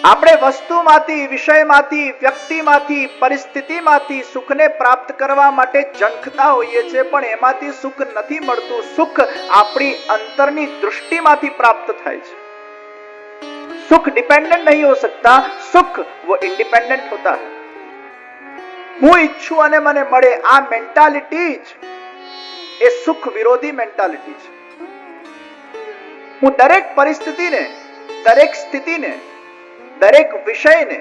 આપણે વસ્તુમાંથી, વિષયમાંથી, વ્યક્તિમાંથી, પરિસ્થિતિમાંથી સુખને પ્રાપ્ત કરવા માટે ઝંખતા હોઈએ છીએ, પણ એમાંથી સુખ નથી મળતું. સુખ આપણી અંતરની દૃષ્ટિમાંથી પ્રાપ્ત થાય છે. सुख डिपेंडेंट नहीं हो सकता, सुख वो इंडिपेंडेंट होता है. હું ઈચ્છું અને મને મળે, આ મેન્ટાલિટી જ એ સુખ વિરોધી મેન્ટાલિટી છે. હું દરેક પરિસ્થિતિને, દરેક સ્થિતિને, દરેક વિષયને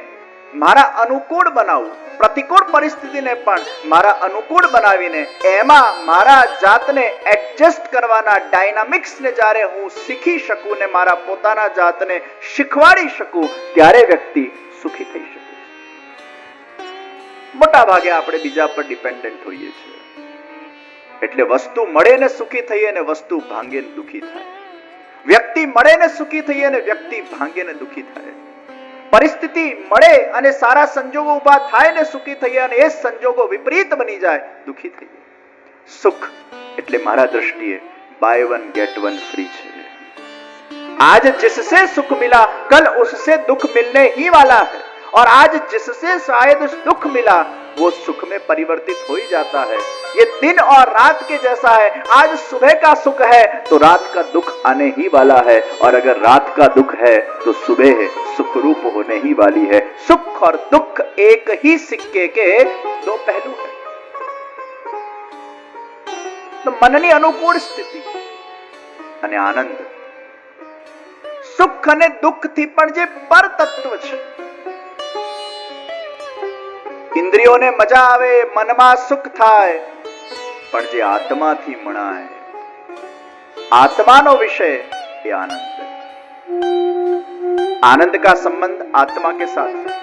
મારા અનુકૂળ બનાવું, પ્રતિકૂળ પરિસ્થિતિને પણ મારા અનુકૂળ બનાવીને એમાં મારા જાતને એડજસ્ટ કરવાના ડાયનામિક્સને જ્યારે હું શીખી શકું ને મારા પોતાના જાતને શીખવાડી શકું, ત્યારે વ્યક્તિ સુખી થઈ શકે. મોટા ભાગે આપણે બીજા પર ડિપેન્ડન્ટ હોઈએ છીએ. એટલે વસ્તુ મળે ને સુખી થઈએ ને વસ્તુ ભાંગે ને દુખી થાય. વ્યક્તિ મળે ને સુખી થઈએ ને વ્યક્તિ ભાંગે ને દુખી થાય. પરિસ્થિતિ મળે અને સારા સંજોગો ઉભા થાય ને સુખી થઈએ અને એ સંજોગો વિપરીત બની જાય, દુખી થઈએ. સુખ એટલે મારા દૃષ્ટિએ buy one get one free છે. आज जिससे सुख मिला कल उससे दुख मिलने ही वाला है, और आज जिससे शायद दुख मिला वो सुख में परिवर्तित हो ही जाता है. ये दिन और रात के जैसा है. आज सुबह का सुख है तो रात का दुख आने ही वाला है, और अगर रात का दुख है तो सुबह सुख रूप होने ही वाली है. सुख और दुख एक ही सिक्के के दो पहलू है. तो मननी अनुकूल स्थिति અને આનંદ, સુખ અને દુઃખ થી પણ જે પર તત્વ છે. ઇન્દ્રિયોને મજા આવે, મનમાં સુખ થાય, પણ જે આત્માથી મણાય, आत्माનો विषय ये आनंद है. आनंद का संबंध आत्मा के साथ है.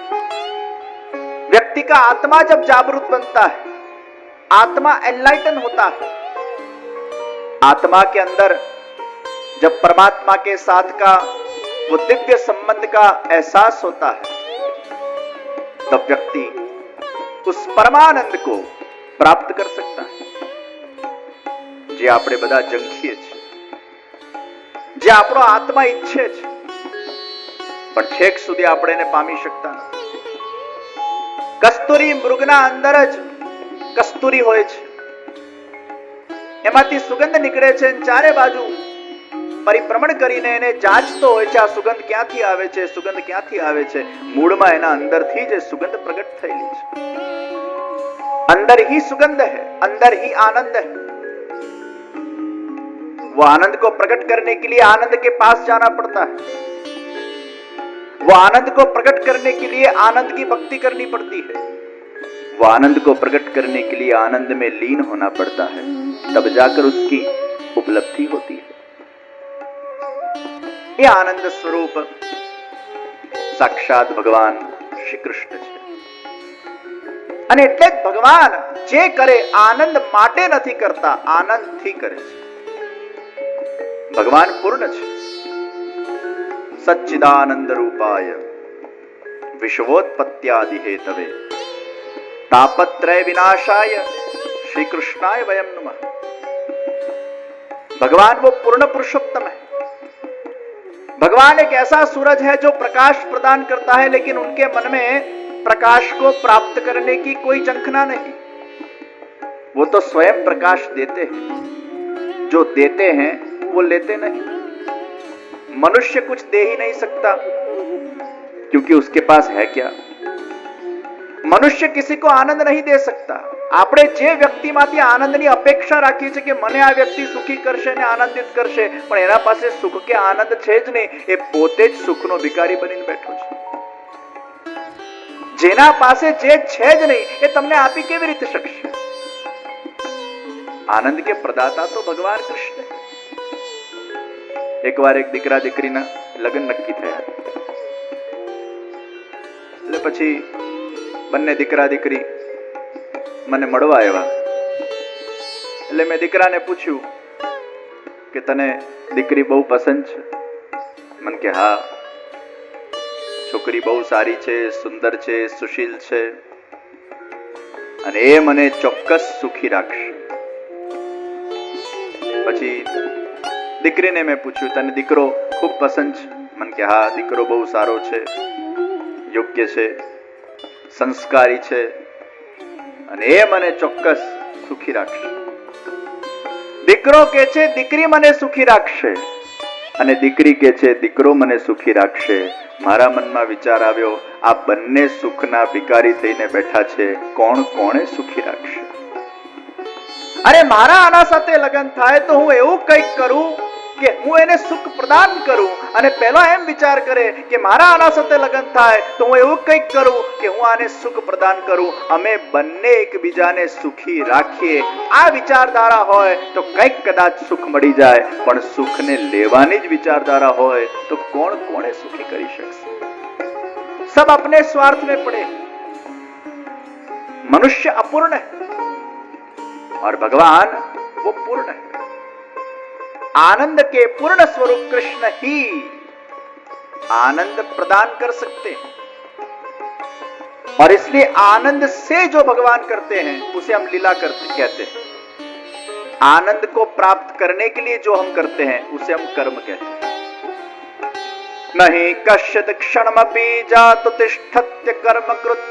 व्यक्ति का आत्मा जब जागरूक बनता है, आत्मा एनलाइटन होता है, आत्मा के अंदर जब परमात्मा के साथ का वो दिव्य संबंध का एहसास होता है, तब व्यक्ति उस परमानंद को प्राप्त कर सकता है. જે આપણે બધા જંખીએ છીએ, જે આપણો આત્મા ઈચ્છે છે, પણ છેક સુધી આપણે એને પામી શકતા નથી. કસ્તુરી મૃગના અંદર જ કસ્તુરી હોય છે, એમાંથી સુગંધ નીકળે છે, ચારે બાજુ પરિભ્રમણ કરીને એને જાંચતો હોય છે, આ સુગંધ ક્યાંથી આવે છે, સુગંધ ક્યાંથી આવે છે. મૂળમાં એના અંદરથી જ સુગંધ પ્રગટ થયેલી છે. अंदर ही सुगंध है, अंदर ही आनंद है. वो आनंद को प्रकट करने के लिए आनंद के पास जाना पड़ता है. वो आनंद को प्रकट करने के लिए आनंद की भक्ति करनी पड़ती है. वो आनंद को प्रकट करने के लिए आनंद में लीन होना पड़ता है, तब जाकर उसकी उपलब्धि होती है. ये आनंद स्वरूप साक्षात भगवान श्री कृष्ण છે. અને એટલે જ ભગવાન જે કરે આનંદ માટે નથી કરતા, આનંદથી કરે છે. ભગવાન પૂર્ણ છે. સચ્ચિદાનંદ રૂપાય વિશ્વોત્પત્યાદિ હેતવે તાપત્રય विनाशाय श्री कृष्णाय वयम नमः. भगवान वो पूर्ण पुरुषोत्तम है. भगवान एक ऐसा सूरज है जो प्रकाश प्रदान करता है, लेकिन उनके मन में प्रकाश को प्राप्त करने की कोई झंखना नहीं. वो तो स्वयं प्रकाश देते हैं. जो देते हैं वो लेते नहीं. मनुष्य कुछ दे ही नहीं सकता, क्योंकि उसके पास है क्या. मनुष्य किसी को आनंद नहीं दे सकता. આપણે જે વ્યક્તિમાંથી આનંદની અપેક્ષા રાખીએ છીએ કે મને આ વ્યક્તિ સુખી કરશે અને આનંદિત કરશે, પણ એના પાસે સુખ કે આનંદ છે જ નહીં. એ પોતે જ સુખનો ભિખારી બનીને બેઠો છે. જેના પાસે જે છે જ નહીં એ તમને આપી કેવી રીતે શકશે. આનંદ કે પ્રદાતા તો ભગવાન કૃષ્ણ. એકવાર એક દીકરા દીકરીના લગ્ન નક્કી થયા, એટલે પછી બંને દીકરા દીકરી મને મળવા આવ્યા. એટલે મેં દીકરાને પૂછ્યું કે તને દીકરી બહુ પસંદ છે? મને કે હા, છોકરી બહુ સારી છે, સુંદર છે, સુશીલ છે, અને એ મને ચોક્કસ સુખી રાખશે. પછી દીકરીને મેં પૂછ્યું તને દીકરો ખૂબ પસંદ છે? મને કે હા, દીકરો બહુ સારો છે, યોગ્ય છે, સંસ્કારી છે, અને એ મને ચોક્કસ સુખી રાખશે. દીકરો કે છે દીકરી મને સુખી રાખશે, અને દીકરી કે છે દીકરો મને સુખી રાખશે. મારા મનમાં વિચાર આવ્યો, આ બંને સુખના ભિખારી થઈને બેઠા છે, કોણ કોણે સુખી રાખશે? અરે મારા આના સાથે લગ્ન થાય તો હું એવું કંઈક કરું કે હું એને સુખ પ્રદાન કરું. અને પહેલા એમ વિચાર કરે કે મારા આના સાથે લગ્ન થાય તો હું એવું કંઈક કરું કે હું આને સુખ પ્રદાન કરું. અમે બંને એકબીજાને સુખી રાખીએ. આ વિચારધારા હોય તો કંઈક કદાચ સુખ મળી જાય, પણ સુખને લેવાની જ વિચારધારા હોય તો કોણ કોને સુખી કરી શકશે? सब अपने स्वार्थ में पड़े. मनुष्य अपूर्ण है और भगवान वो पूर्ण है. आनंद के पूर्ण स्वरूप कृष्ण ही आनंद प्रदान कर सकते हैं, और इसलिए आनंद से जो भगवान करते हैं उसे हम लीला करते कहते हैं. आनंद को प्राप्त करने के लिए जो हम करते हैं उसे हम कर्म कहते हैं. नहीं कश्चित् क्षणमपि जातु तिष्ठत्य कर्मकृत्,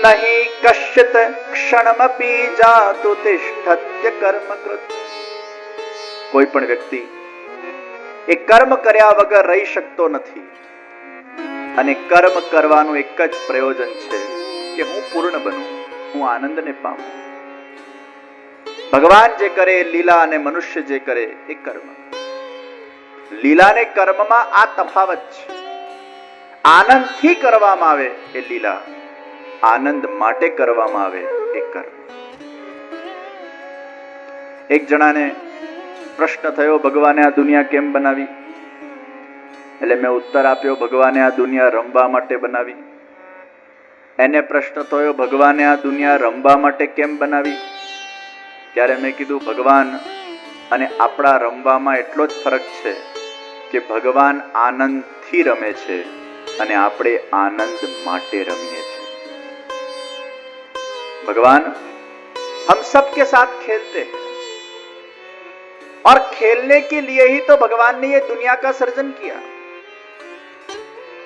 नहीं कश्चित् क्षणमपि जातु तिष्ठत्य कर्मकृत्. કોઈ પણ વ્યક્તિ એ કર્મ કર્યા વગર રહી શકતો નથી, અને કર્મ કરવાનું એક જ પ્રયોજન છે કે હું પૂર્ણ બનું, હું આનંદને પામું. ભગવાન જે કરે એ લીલા, અને મનુષ્ય જે કરે એ કર્મ. લીલા ને કર્મમાં આ તફાવત છે. આનંદથી કરવામાં આવે એ લીલા, આનંદ માટે કરવામાં આવે એ કર્મ. એક જણાને પ્રશ્ન થયો, ભગવાને આ દુનિયા કેમ બનાવી? એટલે મેં ઉત્તર આપ્યો, ભગવાને આ દુનિયા રમવા માટે બનાવી. એને પ્રશ્ન થયો, ભગવાને આ દુનિયા રમવા માટે કેમ બનાવી? ત્યારે મેં કીધું, ભગવાન અને આપણા રમવામાં એટલો જ ફરક છે કે ભગવાન આનંદથી રમે છે અને આપણે આનંદ માટે રમીએ છીએ. भगवान हम सब के साथ खेलते हैं, और खेलने के लिए ही तो भगवान ने ये दुनिया का सर्जन किया.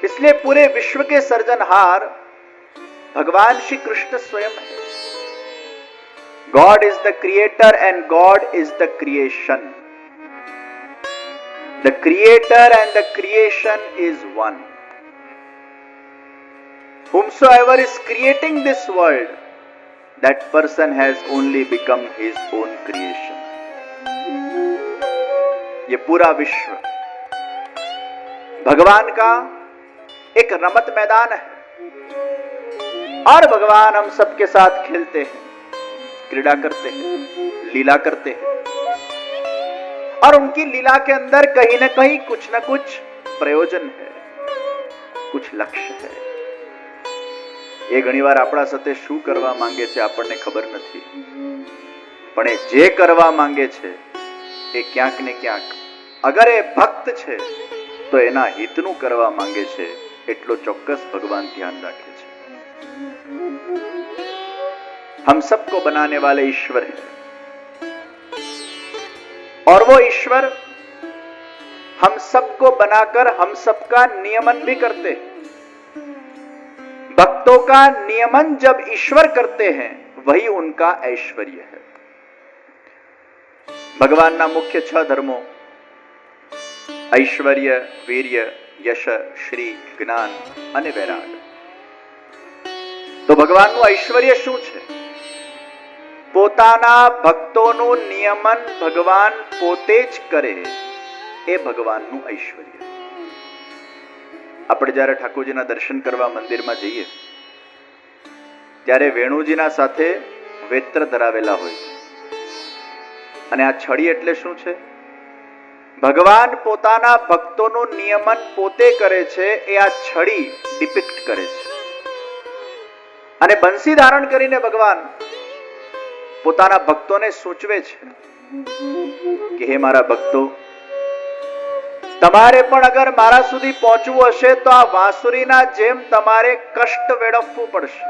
इसलिए पूरे विश्व के सर्जनहार भगवान श्री कृष्ण स्वयं है. God is the creator and God is the creation. The creator and the creation is one. Whomsoever is creating this world, that person has only become his own creation. ये पूरा विश्व भगवान का एक रमत मैदान है, और भगवान हम सबके साथ खेलते हैं, क्रीड़ा करते हैं, लीला करते हैं, और उनकी लीला के अंदर कहीं ना कहीं कुछ ना कुछ प्रयोजन है, कुछ लक्ष्य है. એ ઘણીવાર આપણા સાથે શું કરવા માંગે છે આપણને ખબર નથી, પણ એ જે કરવા માંગે છે એ ક્યાંક ને ક્યાંક, અગર એ ભક્ત છે તો એના હિતનું કરવા માંગે છે, એટલો ચોક્કસ ભગવાન ધ્યાન રાખે છે. हम सबको बनाने वाले ईश्वर है, और वो ईश्वर हम सबको बनाकर हम सबका नियमन भी करते हैं. भक्तों का नियमन जब ईश्वर करते हैं वही उनका ऐश्वर्य है. भगवान ना मुख्य 6 धर्मों ऐश्वर्य, वीर्य, यश, श्री, ज्ञान અને વૈરાગ. તો ભગવાનનું ઐશ્વર્ય શું છે? પોતાના ભક્તોનું નિયમન ભગવાન પોતે જ કરે, એ ભગવાનનું ઐશ્વર્ય. આપણે જ્યારે ઠાકોરજીના દર્શન કરવા મંદિરમાં જઈએ ત્યારે વેણુજીના સાથે વેત્ર ધરાવેલા હોય છે, અને આ છડી એટલે શું છે? ભગવાન પોતાના ભક્તોનું નિયમન પોતે કરે છે, એ આ છડી ડિપિક્ટ કરે છે. અને બંસી ધારણ કરીને ભગવાન પોતાના ભક્તોને સૂચવે છે કે હે મારા ભક્તો, તમારે પણ અગર મારા સુધી પહોંચવું હશે તો આ વાંસુરીના જેમ તમારે કષ્ટ વેડફવું પડશે.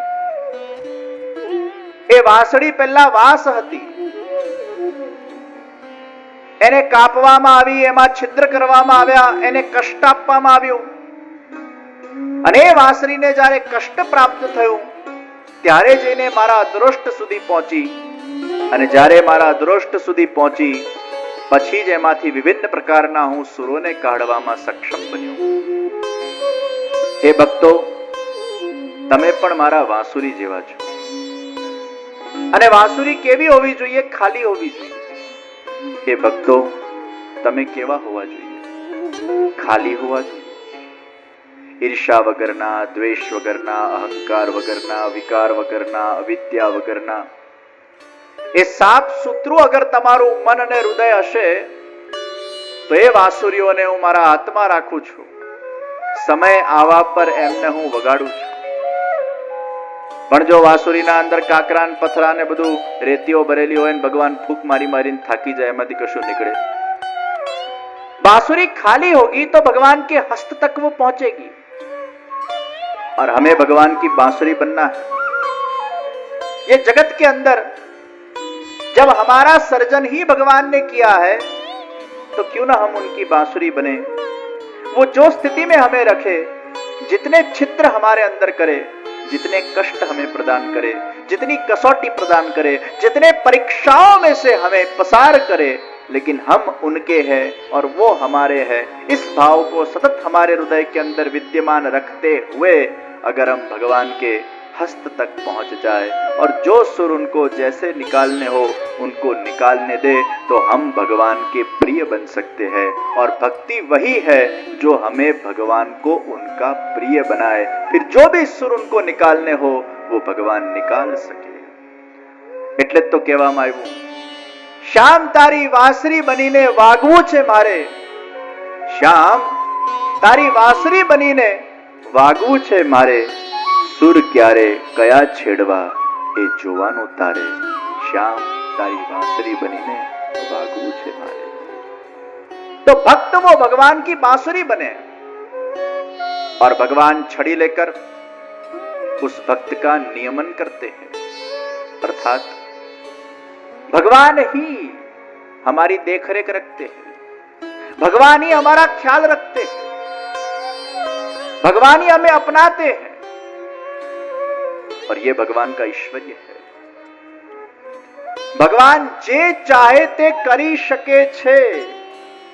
એ વાંસળી પહેલા વાંસ હતી, એને કાપવામાં આવી, એમાં છિદ્ર કરવામાં આવ્યા, એને કષ્ટ આપવામાં આવ્યું, અને એ વાંસળીને જ્યારે કષ્ટ પ્રાપ્ત થયું ત્યારે જઈને મારા અદૃષ્ટ સુધી પહોંચી, અને જ્યારે મારા અદૃષ્ટ સુધી પહોંચી પછી જ એમાંથી વિવિધ પ્રકારના હું સુરોને કાઢવામાં સક્ષમ બન્યો. હે ભક્તો, તમે પણ મારા વાંસુરી જેવા છો. અને વાંસુરી કેવી હોવી જોઈએ? ખાલી હોવી જોઈએ. હે ભક્તો, તમે કેવા હોવા જોઈએ? ખાલી હોવા જોઈએ. ઈર્ષા વગરના, દ્વેષ વગરના, અહંકાર વગરના, વિકાર વગરના, અવિદ્યા વગરના એ 7 સૂત્રો અગર તમારું મન અને હૃદય હશે તો એ વાંસુરીઓને હું મારા હાથમાં રાખું છું. સમય આવા પર એમને હું વગાડું છું. પણ જો વાંસુરીના અંદર કાકરા ને પથરા ને બધું રેતીઓ ભરેલી હોય ને ભગવાન ફૂંક મારી મારીને થાકી જાય, એમાંથી કશું નીકળે. बांसुरी खाली होगी तो भगवान के हस्त तक वो पहुंचेगी. और हमें भगवान की बांसुरी बनना है. ये जगत के अंदर जब हमारा सर्जन ही भगवान ने किया है तो क्यों ना हम उनकी बांसुरी बने. वो जो स्थिति में हमें रखे, जितने छिद्र हमारे अंदर करे, जितने कष्ट हमें प्रदान करे, जितनी कसौटी प्रदान करे, जितने परीक्षाओं में से हमें पसार करे, लेकिन हम उनके हैं और वो हमारे हैं, इस भाव को सतत हमारे हृदय के अंदर विद्यमान रखते हुए अगर हम भगवान के हस्त तक पहुंच जाए और जो सुर उनको जैसे निकालने हो उनको निकालने दे तो हम भगवान के प्रिय बन सकते हैं. और भक्ति वही है जो हमें भगवान को उनका प्रिय बनाए. फिर जो भी सुर उनको निकालने हो वो भगवान निकाल सके. એટલે જ તો કહેવામાં આવ્યું, શ્યામ તારી વાંસરી બનીને વાગવું છે મારે. શ્યામ તારી વાંસરી બનીને વાગવું છે મારે. સુર ક્યારે કયા છેડવા એ જોવાનું તારે. શ્યામ તારી વાંસરી બનીને વાગવું છે મારે. तो भक्त वो भगवान की बांसुरी बने और भगवान छड़ी लेकर उस भक्त का नियमन करते हैं. अर्थात भगवान ही हमारी देखरेख रखते हैं, भगवान ही हमारा ख्याल रखते हैं, भगवान ही हमें अपनाते हैं. और ये भगवान का ऐश्वर्य है. भगवान जे चाहे ते करी શકે છે.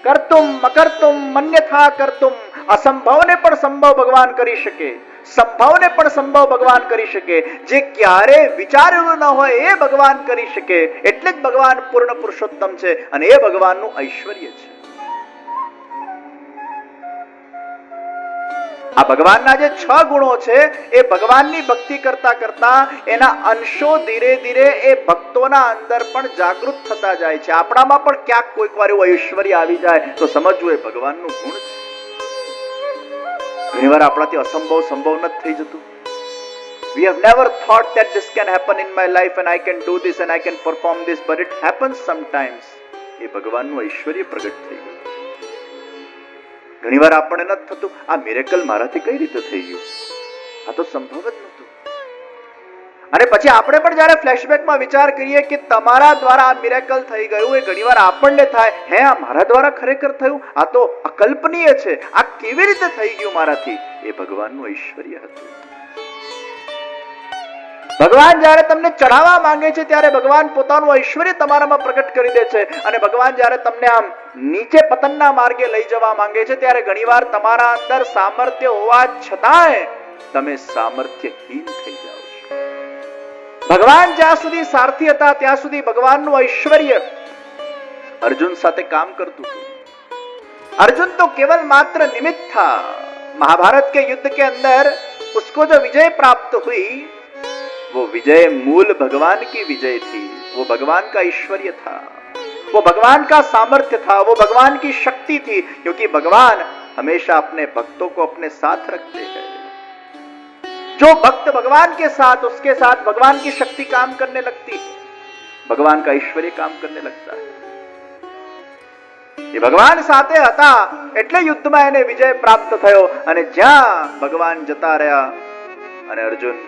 કરતુમ મકરતુમ મન્યથા કરતુમ. અસંભવને પણ સંભવ ભગવાન કરી શકે, સંભવને પણ સંભવ ભગવાન કરી શકે. જે ક્યારે વિચારેલું ન હોય એ ભગવાન કરી શકે. એટલે જ ભગવાન પૂર્ણ પુરુષોત્તમ છે અને એ ભગવાનનું ઐશ્વર્ય છે. આ ભગવાનના જે 6 ગુણો છે એ ભગવાનની ભક્તિ કરતા કરતા એના અંશો ધીરે ધીરે એ ભક્તોના અંદર પણ જાગૃત થતા જાય છે. આપણામાં પણ ક્યાંક કોઈક વાર એવું ઐશ્વર્ય આવી જાય તો સમજવું એ ભગવાનનું ગુણ છે. ઘણીવાર આપણાથી અસંભવ સંભવ નથી થઈ જતું. We have never thought that this can happen in my life and I can do this and I can perform this, but it happens sometimes. એ ભગવાનનું ઐશ્વર્ય પ્રગટ થઈ ગયું. ઘણીવાર આપણને નથી થતું આ મિરેકલ મારાથી કઈ રીતે થઈ ગયું, આ તો સંભવ જ નહોતું. અને પછી આપણે પણ જ્યારે ફ્લેશબેકમાં વિચાર કરીએ કે તમારા દ્વારા આ મિરેકલ થઈ ગયું, એ ઘણીવાર આપણને થાય હે આ મારા દ્વારા ખરેખર થયું, આ તો અકલ્પનીય છે, આ કેવી રીતે થઈ ગયું મારાથી. એ ભગવાનનું ઐશ્વર્ય હતું. ભગવાન જ્યારે તમને ચઢાવવા માંગે છે ત્યારે ભગવાન પોતાનું ઐશ્વર્ય તમારામાં પ્રગટ કરી દે છે. અને ભગવાન જ્યારે તમને આમ નીચે પતનના માર્ગે લઈ જવા માંગે છે ત્યારે ઘણીવાર તમારા અંદર સામર્થ્ય હોવા છતાંય તમે સામર્થ્યહીન થઈ જાઓ છો. ભગવાન જ્યાં સુધી સારથી હતા ત્યાં સુધી ભગવાનનું ઐશ્વર્ય અર્જુન સાથે કામ કરતું હતું. अर्जुन तो केवल मात्र निमित्त था. महाभारत के युद्ध के अंदर उसको जो विजय प्राप्त हुई वो विजय मूल भगवान की विजय थी. वो भगवान का ऐश्वर्य था, वो भगवान का सामर्थ्य था, वो भगवान की शक्ति थी. क्योंकि भगवान हमेशा अपने भक्तों को अपने साथ रखते हैं. जो भक्त भगवान के साथ, उसके साथ भगवान की शक्ति काम करने लगती है, भगवान का ऐश्वर्य काम करने लगता है. એ ભગવાન સાથે હતા એટલે યુદ્ધમાં એને વિજય પ્રાપ્ત થયો. અને જ્યાં ભગવાન જતા રહ્યા અને અર્જુન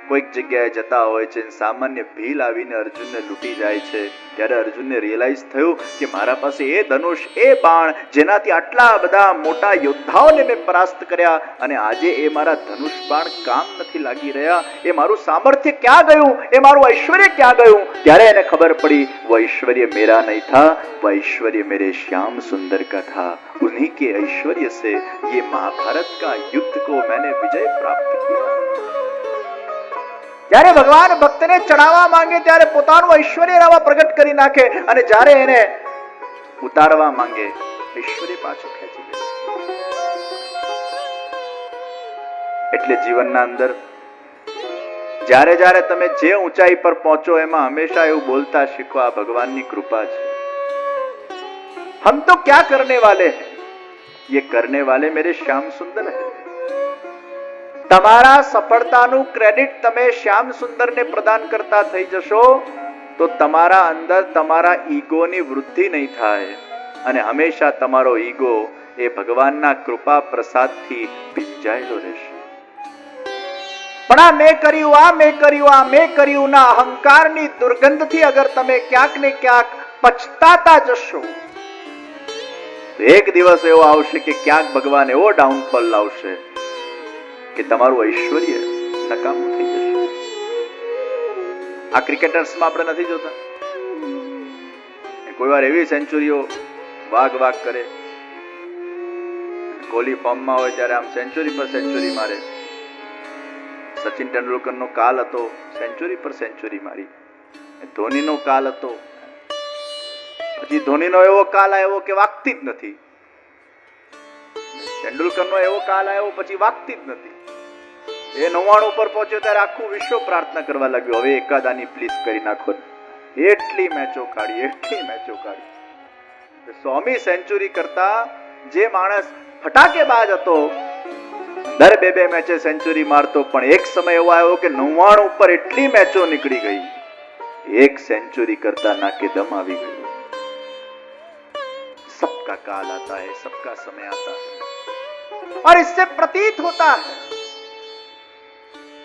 કોઈક જગ્યાએ જતા હોય છે, સામાન્ય ભીલ આવીને અર્જુનને લૂંટી જાય છે, ત્યારે અર્જુનને રિયલાઇઝ થયું કે મારા પાસે એ ધનુષ, એ બાણ, જેનાથી આટલા બધા મોટા યોદ્ધાઓને મેં પરાસ્ત કર્યા, અને આજે એ મારા ધનુષ બાણ કામ નથી લાગી રહ્યા. એ મારું સામર્થ્ય ક્યાં ગયું, એ મારું ઐશ્વર્ય ક્યાં ગયું? ત્યારે એને ખબર પડી, वो ऐश्वर्य मेरा नहीं था, वो ऐश्वर्य मेरे श्याम सुंदर का था. उन्हीं के ऐश्वर्य से ये महाभारत का युद्ध को मैंने विजय प्राप्त किया. જ્યારે ભગવાન ભક્તને ચડાવવા માંગે ત્યારે પોતાનું ઐશ્વર્ય રાવા પ્રગટ કરી નાખે, અને જ્યારે એને ઉતારવા માંગે ઐશ્વર્ય પાછું ખેંચી લે. એટલે જીવનના અંદર જ્યારે જ્યારે તમે જે ઊંચાઈ પર પહોંચો એમાં હંમેશા એવું બોલતા શીખો, આ ભગવાનની કૃપા છે. हम तो क्या करने वाले हैं, ये करने वाले मेरे श्याम सुंदर है. તમારા સફળતાનું ક્રેડિટ તમે શ્યામ સુંદરને પ્રદાન કરતા થઈ જશો તો તમારા અંદર તમારા ઈગોની વૃદ્ધિ નહીં થાય, અને હંમેશા તમારો ઈગો એ ભગવાનના કૃપા પ્રસાદથી ભીંજાયેલો રહેશે. પણ આ મેં કર્યું, આ મેં કર્યું, આ મેં કર્યું ના અહંકારની દુર્ગંધથી અગર તમે ક્યાંક ને ક્યાંક પછતાતા જશો, એક દિવસ એવો આવશે કે ક્યાંક ભગવાન એવો ડાઉનફોલ લાવશે કે તમારું ઐશ્વર્ય નકામું થઈ જશે. આ ક્રિકેટર્સમાં આપણે નથી જોતા, કોઈ વાર એવી સેન્ચુરીઓ વાગ કરે, કોહલી ફોર્મમાં હોય ત્યારે આમ સેન્ચુરી પર સેન્ચુરી મારે. સચિન તેંડુલકરનો કાલ હતો, સેન્ચુરી પર સેન્ચુરી મારી. ધોનીનો કાલ હતો, પછી ધોનીનો એવો કાલ આવ્યો કે વાગતી જ નથી. તેંડુલકરનો એવો કાલ આવ્યો, પછી વાગતી જ નથી. એ 99 પર પહોંચ્યો ત્યારે આખું વિશ્વ પ્રાર્થના કરવા લાગ્યું, હવે એકાદાની પ્લીઝ કરી નાખો. એટલી મેચો કાઢી. 100મી સેન્ચુરી કરતા જે માણસ ફટાકેબાજ હતો, દર 2 મેચે સેન્ચુરી મારતો, પણ એક સમય એવો આવ્યો કે 99 પર એટલી મેચો નીકળી ગઈ, એક સેન્ચુરી કરતા નાકે દમ આવી ગયો. सबका काल आता है, सबका समय आता है, और इससे प्रतीत होता है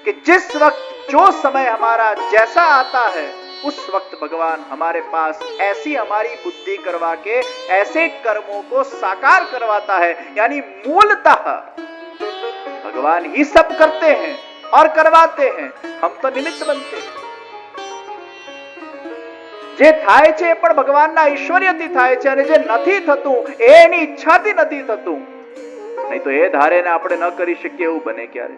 कि जिस वक्त जो समय हमारा जैसा आता है, उस वक्त भगवान हमारे पास ऐसी हमारी बुद्धि करवा के ऐसे कर्मों को साकार करवाता है. यानी मूलतः भगवान ही सब करते हैं और करवाते हैं, हम तो निमित्त बनते हैं. જે થાય છે પણ ભગવાનના ઐશ્વર્યથી થાય છે, અને જે નથી થતું એ એની ઈચ્છાથી નથી થતું. નહીં તો એ ધારે ને આપણે ન કરી શકીએ એવું બને ક્યારે?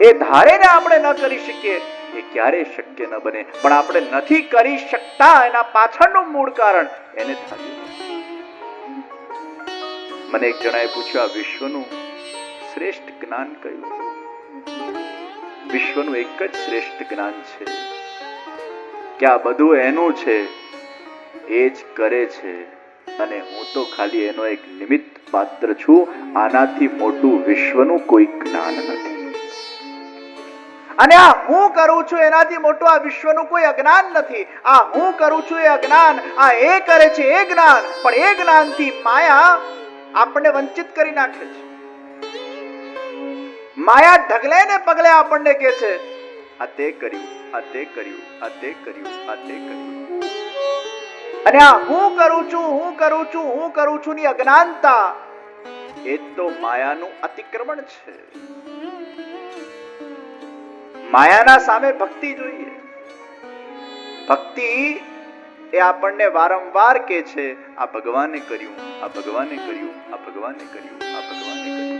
એ ધારે ને આપણે ન કરી શકીએ એ ક્યારે શક્ય ન બને. પણ આપણે નથી કરી શકતા એના પાછળનું મૂળ કારણ એને થાય. મને એક જણાએ પૂછ્યું, આ વિશ્વનું શ્રેષ્ઠ જ્ઞાન કયું? વિશ્વનું એક જ શ્રેષ્ઠ જ્ઞાન છે કે આ બધું એનું છે, એ જ કરે છે, અને હું તો ખાલી એનો એક નિમિત્ત પાત્ર છું. આનાથી મોટું વિશ્વનું કોઈ જ્ઞાન નથી. અને આ હું કરું છું એનાથી મોટું આ વિશ્વનું કોઈ અજ્ઞાન નથી. આ હું કરું છું એ અજ્ઞાન, આ એ કરે છે એ જ્ઞાન, પણ એ જ્ઞાનથી માયા આપણને વંચિત કરી નાખે છે. માયા ઢગલે ને પગલે આપણને કહે છે, આ તે કર્યું, આ તે કર્યું, આ તે કર્યું, આ તે કર્યું. અને આ હું કરું છું, હું કરું છું, હું કરું છું ની અજ્ઞાનતા એ તો માયાનું અતિક્રમણ છે. માયાના સામે ભક્તિ જોઈએ. ભક્તિ એ આપણને વારંવાર કહે છે, આ ભગવાને કર્યું, આ ભગવાને કર્યું, આ ભગવાને કર્યું, આ ભગવાને કર્યું.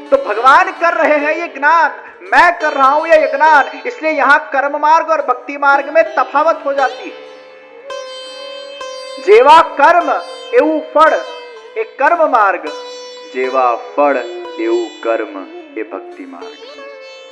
तो भगवान कर रहे हैं ये ज्ञान, मैं कर रहा हूं ये ज्ञान. इसलिए यहां कर्म मार्ग और भक्ति मार्ग में तफावत हो जाती है. जेवा कर्म एवं फल ए कर्म मार्ग, जेवा फल एवं कर्म ए भक्ति मार्ग.